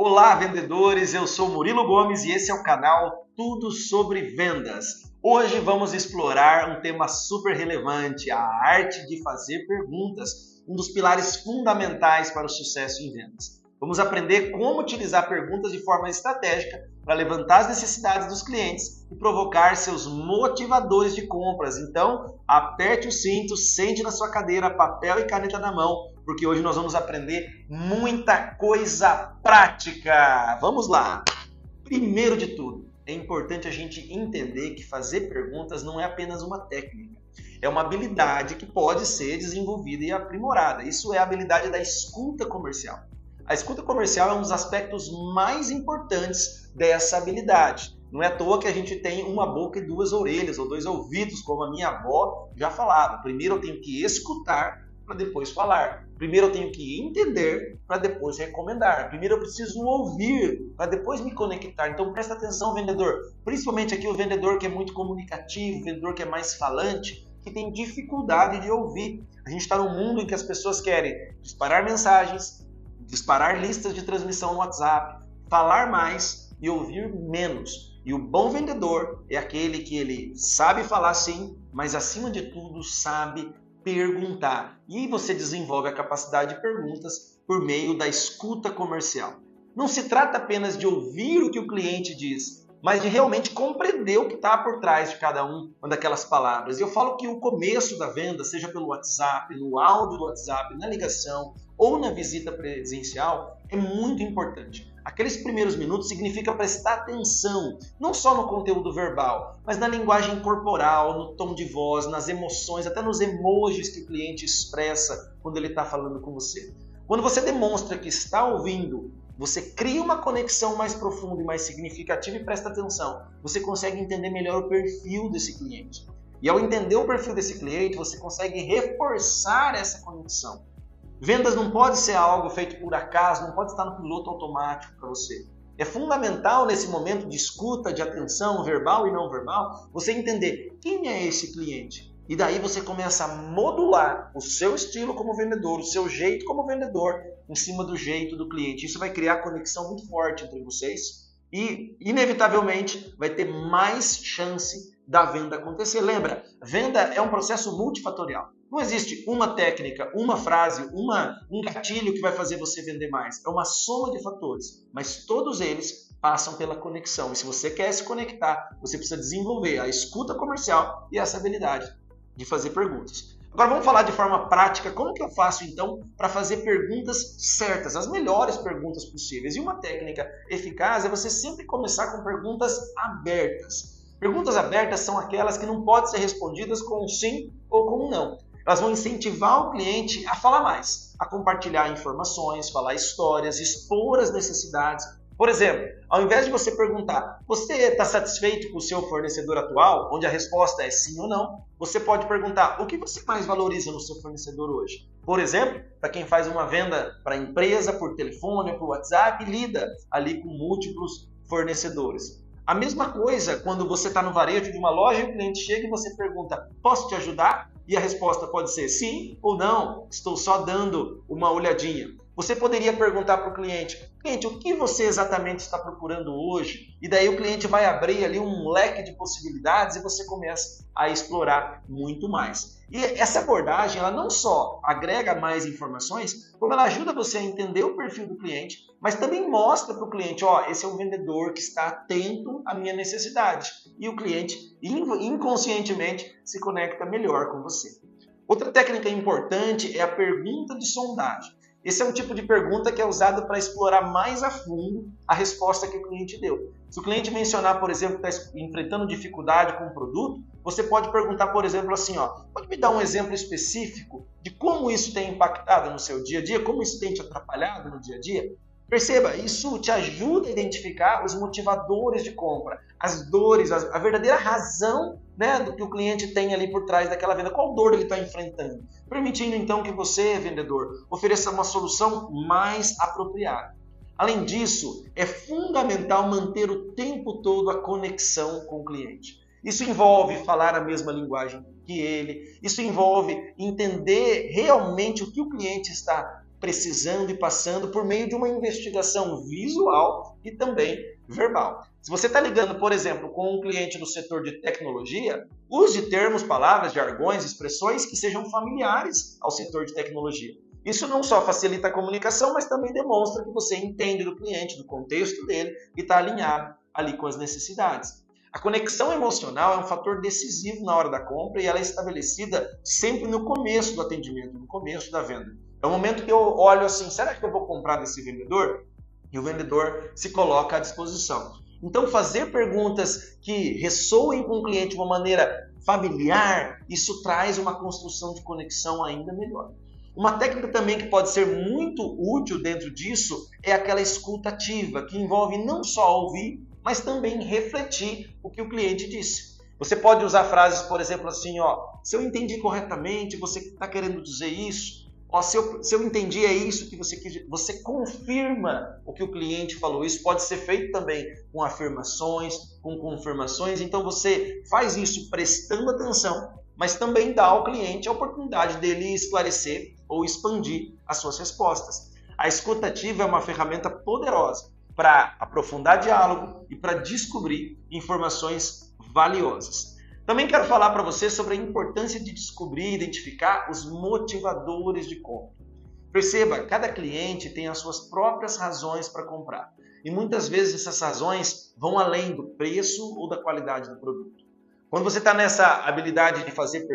Olá, vendedores! Eu sou Murilo Gomes e esse é o canal Tudo sobre Vendas. Hoje vamos explorar um tema super relevante, a arte de fazer perguntas, um dos pilares fundamentais para o sucesso em vendas. Vamos aprender como utilizar perguntas de forma estratégica para levantar as necessidades dos clientes e provocar seus motivadores de compras. Então, aperte o cinto, sente na sua cadeira, papel e caneta na mão, porque hoje nós vamos aprender muita coisa prática. Vamos lá! Primeiro de tudo, é importante a gente entender que fazer perguntas não é apenas uma técnica. É uma habilidade que pode ser desenvolvida e aprimorada. Isso é a habilidade da escuta comercial. A escuta comercial é um dos aspectos mais importantes dessa habilidade. Não é à toa que a gente tem uma boca e duas orelhas, ou dois ouvidos, como a minha avó já falava. Primeiro eu tenho que escutar para depois falar. Primeiro eu tenho que entender para depois recomendar. Primeiro eu preciso ouvir para depois me conectar. Então presta atenção, vendedor. Principalmente aqui o vendedor que é muito comunicativo, o vendedor que é mais falante, que tem dificuldade de ouvir. A gente está num mundo em que as pessoas querem disparar mensagens, disparar listas de transmissão no WhatsApp, falar mais e ouvir menos. E o bom vendedor é aquele que ele sabe falar sim, mas acima de tudo sabe perguntar. E você desenvolve a capacidade de perguntas por meio da escuta comercial. Não se trata apenas de ouvir o que o cliente diz, mas de realmente compreender o que está por trás de cada uma daquelas palavras. E eu falo que o começo da venda, seja pelo WhatsApp, no áudio do WhatsApp, na ligação ou na visita presencial, é muito importante. Aqueles primeiros minutos significa prestar atenção, não só no conteúdo verbal, mas na linguagem corporal, no tom de voz, nas emoções, até nos emojis que o cliente expressa quando ele está falando com você. Quando você demonstra que está ouvindo, você cria uma conexão mais profunda e mais significativa e presta atenção. Você consegue entender melhor o perfil desse cliente. E ao entender o perfil desse cliente, você consegue reforçar essa conexão. Vendas não pode ser algo feito por acaso, não pode estar no piloto automático para você. É fundamental nesse momento de escuta, de atenção verbal e não verbal, você entender quem é esse cliente. E daí você começa a modular o seu estilo como vendedor, o seu jeito como vendedor, em cima do jeito do cliente. Isso vai criar conexão muito forte entre vocês e, inevitavelmente, vai ter mais chance da venda acontecer. Lembra, venda é um processo multifatorial. Não existe uma técnica, uma frase, um gatilho que vai fazer você vender mais. É uma soma de fatores, mas todos eles passam pela conexão. E se você quer se conectar, você precisa desenvolver a escuta comercial e essa habilidade de fazer perguntas. Agora vamos falar de forma prática como que eu faço então para fazer perguntas certas, as melhores perguntas possíveis. E uma técnica eficaz é você sempre começar com perguntas abertas. Perguntas abertas são aquelas que não podem ser respondidas com um sim ou com um não. Elas vão incentivar o cliente a falar mais, a compartilhar informações, falar histórias, expor as necessidades. Por exemplo, ao invés de você perguntar, você está satisfeito com o seu fornecedor atual, onde a resposta é sim ou não, você pode perguntar, o que você mais valoriza no seu fornecedor hoje? Por exemplo, para quem faz uma venda para a empresa, por telefone ou por WhatsApp, lida ali com múltiplos fornecedores. A mesma coisa quando você está no varejo de uma loja e o cliente chega e você pergunta, posso te ajudar? E a resposta pode ser sim ou não, estou só dando uma olhadinha. Você poderia perguntar para o cliente, o que você exatamente está procurando hoje? E daí o cliente vai abrir ali um leque de possibilidades e você começa a explorar muito mais. E essa abordagem, ela não só agrega mais informações, como ela ajuda você a entender o perfil do cliente, mas também mostra para o cliente, esse é um vendedor que está atento à minha necessidade. E o cliente, inconscientemente, se conecta melhor com você. Outra técnica importante é a pergunta de sondagem. Esse é um tipo de pergunta que é usado para explorar mais a fundo a resposta que o cliente deu. Se o cliente mencionar, por exemplo, que está enfrentando dificuldade com o produto, você pode perguntar, por exemplo, assim, pode me dar um exemplo específico de como isso tem impactado no seu dia a dia, como isso tem te atrapalhado no dia a dia? Perceba, isso te ajuda a identificar os motivadores de compra, as dores, a verdadeira razão, do que o cliente tem ali por trás daquela venda. Qual dor ele está enfrentando? Permitindo então que você, vendedor, ofereça uma solução mais apropriada. Além disso, é fundamental manter o tempo todo a conexão com o cliente. Isso envolve falar a mesma linguagem que ele, isso envolve entender realmente o que o cliente está precisando e passando por meio de uma investigação visual e também verbal. Se você está ligando, por exemplo, com um cliente do setor de tecnologia, use termos, palavras, jargões, expressões que sejam familiares ao setor de tecnologia. Isso não só facilita a comunicação, mas também demonstra que você entende do cliente, do contexto dele e está alinhado ali com as necessidades. A conexão emocional é um fator decisivo na hora da compra e ela é estabelecida sempre no começo do atendimento, no começo da venda. É o momento que eu olho assim, será que eu vou comprar desse vendedor? E o vendedor se coloca à disposição. Então, fazer perguntas que ressoem com o cliente de uma maneira familiar, isso traz uma construção de conexão ainda melhor. Uma técnica também que pode ser muito útil dentro disso é aquela escuta ativa, que envolve não só ouvir, mas também refletir o que o cliente disse. Você pode usar frases, por exemplo, assim, se eu entendi corretamente, você está querendo dizer isso? Se eu entendi é isso que você quis dizer. Você confirma o que o cliente falou. Isso pode ser feito também com afirmações, com confirmações. Então você faz isso prestando atenção, mas também dá ao cliente a oportunidade dele esclarecer ou expandir as suas respostas. A escuta ativa é uma ferramenta poderosa para aprofundar diálogo e para descobrir informações valiosas. Também quero falar para você sobre a importância de descobrir e identificar os motivadores de compra. Perceba, cada cliente tem as suas próprias razões para comprar. E muitas vezes essas razões vão além do preço ou da qualidade do produto. Quando você está nessa habilidade de fazer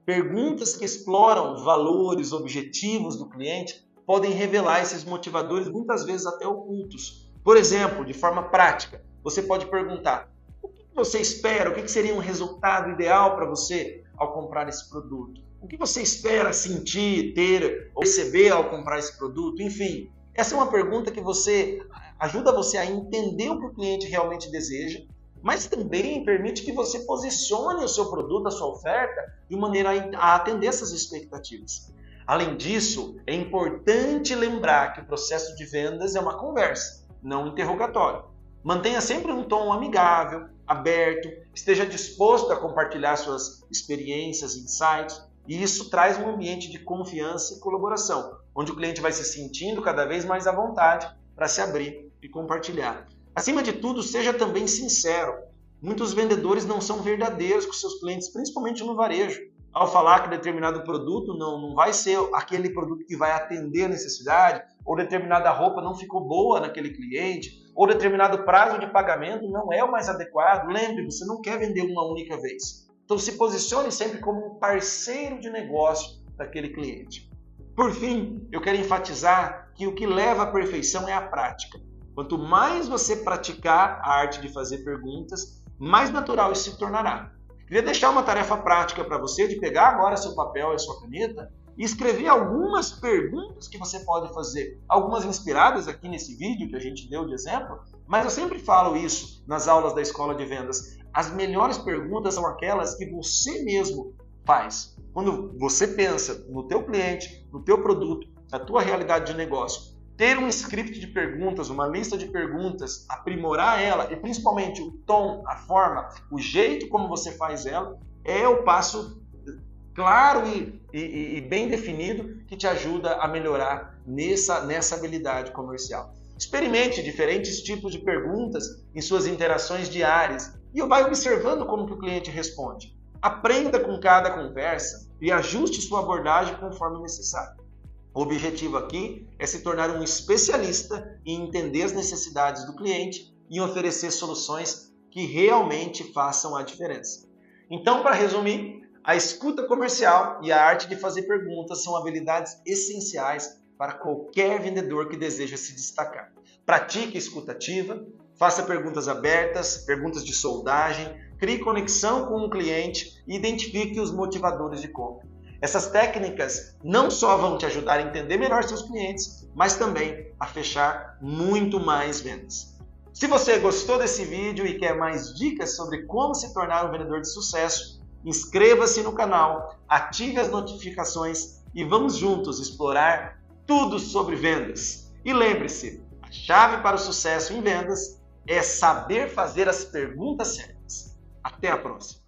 perguntas que exploram valores, objetivos do cliente, podem revelar esses motivadores, muitas vezes até ocultos. Por exemplo, de forma prática, você pode perguntar: o que você espera? O que seria um resultado ideal para você ao comprar esse produto? O que você espera sentir, ter ou receber ao comprar esse produto? Enfim, essa é uma pergunta que ajuda você a entender o que o cliente realmente deseja, mas também permite que você posicione o seu produto, a sua oferta, de maneira a atender essas expectativas. Além disso, é importante lembrar que o processo de vendas é uma conversa, não um interrogatório. Mantenha sempre um tom amigável, aberto, esteja disposto a compartilhar suas experiências, insights, e isso traz um ambiente de confiança e colaboração, onde o cliente vai se sentindo cada vez mais à vontade para se abrir e compartilhar. Acima de tudo, seja também sincero. Muitos vendedores não são verdadeiros com seus clientes, principalmente no varejo. Ao falar que determinado produto não vai ser aquele produto que vai atender a necessidade, ou determinada roupa não ficou boa naquele cliente, ou determinado prazo de pagamento não é o mais adequado. Lembre, você não quer vender uma única vez. Então se posicione sempre como um parceiro de negócio daquele cliente. Por fim, eu quero enfatizar que o que leva à perfeição é a prática. Quanto mais você praticar a arte de fazer perguntas, mais natural isso se tornará. Queria deixar uma tarefa prática para você de pegar agora seu papel e a sua caneta e escrever algumas perguntas que você pode fazer. Algumas inspiradas aqui nesse vídeo que a gente deu de exemplo, mas eu sempre falo isso nas aulas da Escola de Vendas. As melhores perguntas são aquelas que você mesmo faz. Quando você pensa no teu cliente, no teu produto, na tua realidade de negócio, ter um script de perguntas, uma lista de perguntas, aprimorar ela e principalmente o tom, a forma, o jeito como você faz ela, é o passo claro e bem definido que te ajuda a melhorar nessa habilidade comercial. Experimente diferentes tipos de perguntas em suas interações diárias e vai observando como que o cliente responde. Aprenda com cada conversa e ajuste sua abordagem conforme necessário. O objetivo aqui é se tornar um especialista em entender as necessidades do cliente e oferecer soluções que realmente façam a diferença. Então, para resumir, a escuta comercial e a arte de fazer perguntas são habilidades essenciais para qualquer vendedor que deseja se destacar. Pratique a escuta ativa, faça perguntas abertas, perguntas de soldagem, crie conexão com o cliente e identifique os motivadores de compra. Essas técnicas não só vão te ajudar a entender melhor seus clientes, mas também a fechar muito mais vendas. Se você gostou desse vídeo e quer mais dicas sobre como se tornar um vendedor de sucesso, inscreva-se no canal, ative as notificações e vamos juntos explorar tudo sobre vendas. E lembre-se, a chave para o sucesso em vendas é saber fazer as perguntas certas. Até a próxima!